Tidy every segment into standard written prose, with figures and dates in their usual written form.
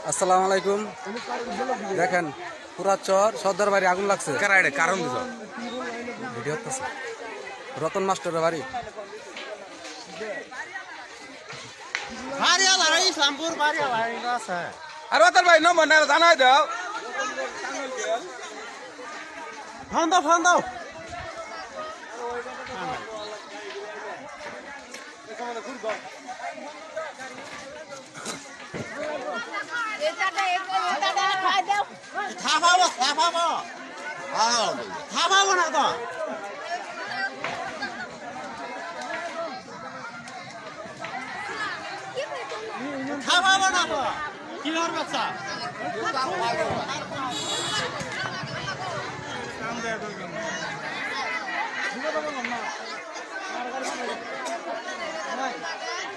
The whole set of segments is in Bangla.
আসসালামু আলাইকুম। দেখেন পুরা চর সর্দার বাড়ি আগুন লাগছে। কারণ দিছ ভিডিও হচ্ছে রতন মাস্টারের বাড়ি। ইসলামপুর আছে আর ওতার ভাই নম্বর না জানাই দাও। ফোন দাও ফোন দাও থামাবো থামাবো থামাবো না তো থামাবো না তো কি হওয়ার বাচ্চা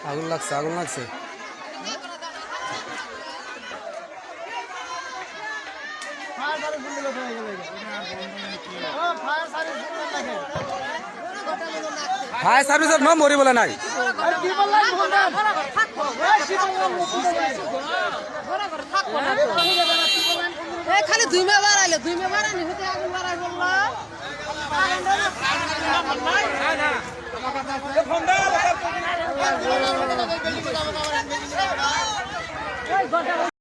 আগুন লাগছে আগুন লাগছে। ফায়ার সার্ভিসের নম্বরই বলে নাই। খালি দুই মে বাড়াইলে দুই মে বাড়ানি হতে আগুন বাড়াই বললো।